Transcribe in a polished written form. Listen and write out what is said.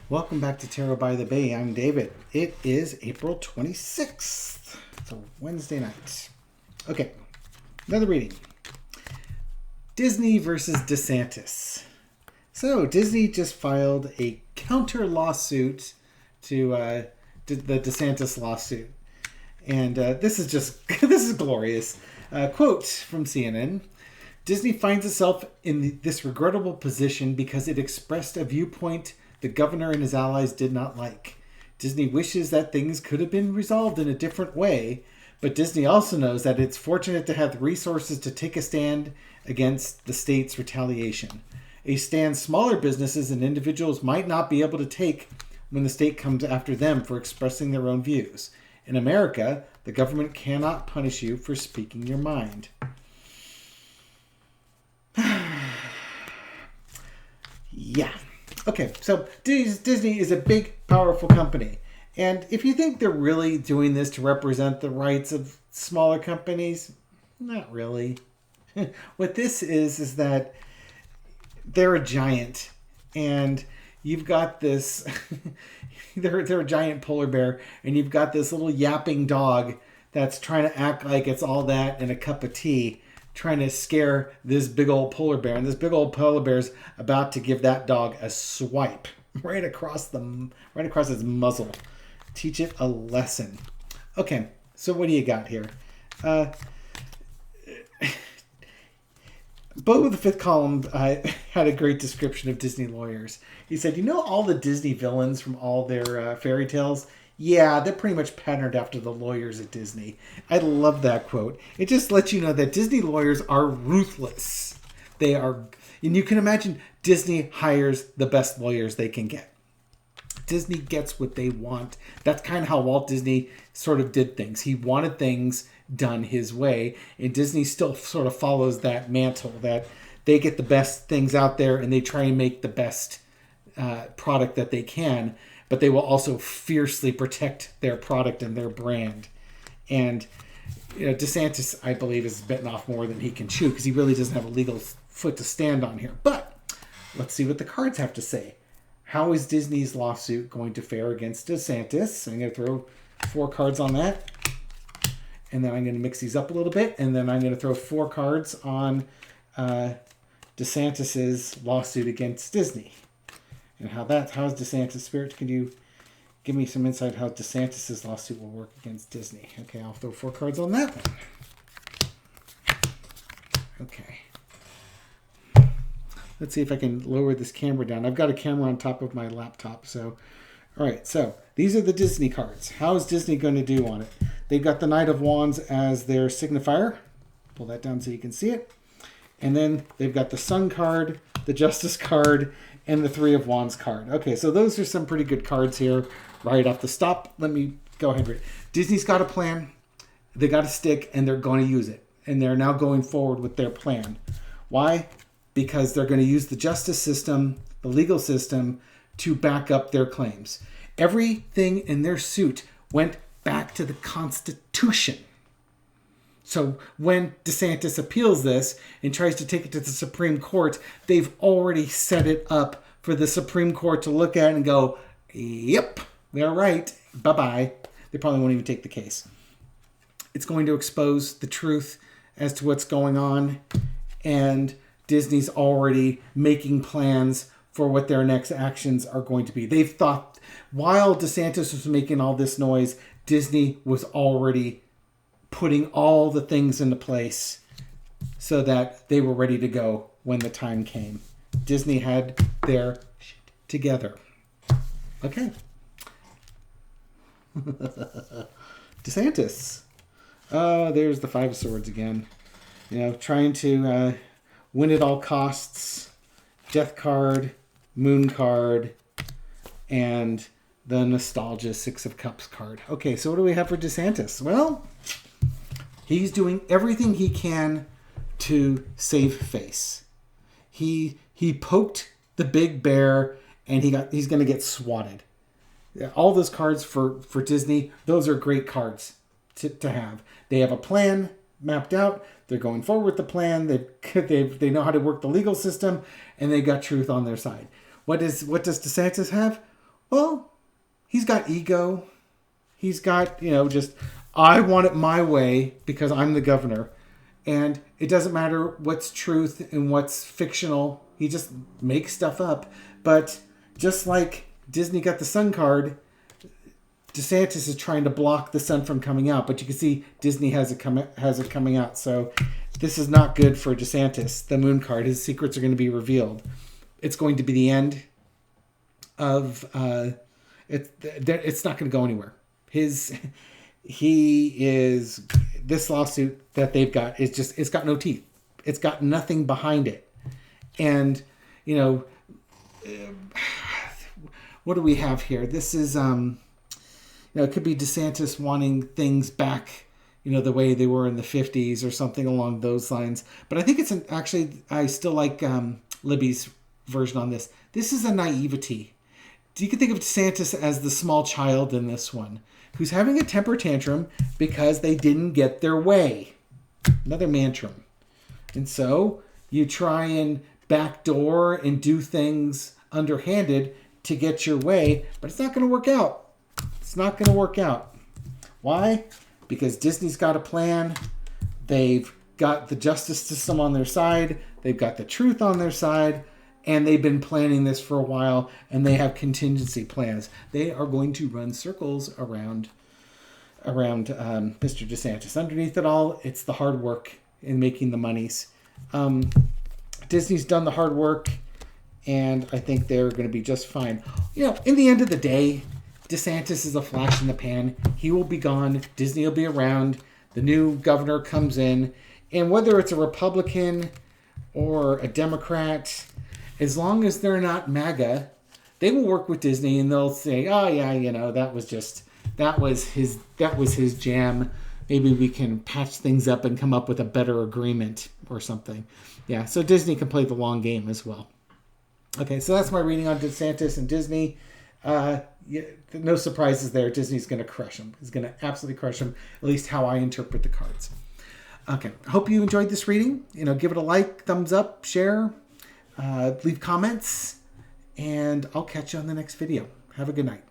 Welcome back to Tarot by the Bay. I'm David. It is April 26th. It's a Wednesday night. Okay, another reading. Disney versus DeSantis. So Disney just filed a counter lawsuit to the DeSantis lawsuit. And this is just, this is glorious. Quote from CNN. Disney finds itself in this regrettable position because it expressed a viewpoint the governor and his allies did not like. Disney wishes that things could have been resolved in a different way, but Disney also knows that it's fortunate to have the resources to take a stand against the state's retaliation. A stand smaller businesses and individuals might not be able to take when the state comes after them for expressing their own views. In America, the government cannot punish you for speaking your mind. Yeah. Okay, so Disney is a big, powerful company. And if you think they're really doing this to represent the rights of smaller companies, not really. What this is that they're a giant. And you've got this, they're a giant polar bear, and you've got this little yapping dog that's trying to act like it's all that in a cup of tea, trying to scare this big old polar bear. And this big old polar bear's about to give that dog a swipe right across its muzzle. Teach it a lesson. Okay, so what do you got here? Bo, the fifth column, had a great description of Disney lawyers. He said, you know all the Disney villains from all their fairy tales? Yeah, they're pretty much patterned after the lawyers at Disney. I love that quote. It just lets you know that Disney lawyers are ruthless. They are, and you can imagine Disney hires the best lawyers they can get. Disney gets what they want. That's kind of how Walt Disney sort of did things. He wanted things done his way, and Disney still sort of follows that mantle that they get the best things out there and they try and make the best product that they can, but they will also fiercely protect their product and their brand. And DeSantis, I believe, is bitten off more than he can chew because he really doesn't have a legal foot to stand on here. But let's see what the cards have to say. How is Disney's lawsuit going to fare against DeSantis? I'm going to throw 4 cards on that. And then I'm going to mix these up a little bit. And then I'm going to throw 4 cards on DeSantis's lawsuit against Disney. And how's DeSantis' spirit? Can you give me some insight how DeSantis' lawsuit will work against Disney? Okay, I'll throw 4 cards on that one. Okay. Let's see if I can lower this camera down. I've got a camera on top of my laptop. So, all right. So these are the Disney cards. How is Disney going to do on it? They've got the Knight of Wands as their signifier. Pull that down so you can see it. And then they've got the Sun card, the Justice card, and the Three of Wands card. Okay, so those are some pretty good cards here right off the stop. Let me go ahead and read. Disney's got a plan. They got a stick, and they're going to use it. And they're now going forward with their plan. Why? Because they're going to use the justice system, the legal system, to back up their claims. Everything in their suit went back to the Constitution. So when DeSantis appeals this and tries to take it to the Supreme Court, they've already set it up for the Supreme Court to look at and go, yep, they're right. Bye-bye. They probably won't even take the case. It's going to expose the truth as to what's going on. And Disney's already making plans for what their next actions are going to be. They've thought, while DeSantis was making all this noise, Disney was already putting all the things into place so that they were ready to go when the time came. Disney had their shit together. Okay. DeSantis. Oh, there's the Five of Swords again. Trying to win at all costs. Death card, Moon card, and the nostalgia Six of Cups card. Okay, so what do we have for DeSantis? Well, he's doing everything he can to save face. He poked the big bear, and he's going to get swatted. All those cards for Disney, those are great cards to have. They have a plan mapped out. They're going forward with the plan. They know how to work the legal system, and they got truth on their side. What does DeSantis have? Well, he's got ego. He's got, just, I want it my way because I'm the governor. And it doesn't matter what's truth and what's fictional. He just makes stuff up. But just like Disney got the sun card, DeSantis is trying to block the sun from coming out. But you can see Disney has it coming out. So this is not good for DeSantis, the moon card. His secrets are going to be revealed. It's going to be the end of... it's not going to go anywhere. This lawsuit that they've got is just, it's got no teeth. It's got nothing behind it. And, what do we have here? This is, it could be DeSantis wanting things back, the way they were in the 50s or something along those lines. But I think it's actually, I still like Libby's version on this. This is a naivety. You can think of DeSantis as the small child in this one, who's having a temper tantrum because they didn't get their way. Another mantrum. And so you try and backdoor and do things underhanded to get your way, but it's not going to work out. It's not going to work out. Why? Because Disney's got a plan. They've got the justice system on their side. They've got the truth on their side. And they've been planning this for a while, and they have contingency plans. They are going to run circles around Mr. DeSantis. Underneath it all, it's the hard work in making the monies. Disney's done the hard work, and I think they're going to be just fine. In the end of the day, DeSantis is a flash in the pan. He will be gone. Disney will be around. The new governor comes in, and whether it's a Republican or a Democrat, as long as they're not MAGA, they will work with Disney and they'll say, "Oh yeah, that was his jam. Maybe we can patch things up and come up with a better agreement or something." Yeah, so Disney can play the long game as well. Okay, so that's my reading on DeSantis and Disney. No surprises there. Disney's going to crush him. He's going to absolutely crush him, at least how I interpret the cards. Okay, hope you enjoyed this reading. Give it a like, thumbs up, share. Leave comments, and I'll catch you on the next video. Have a good night.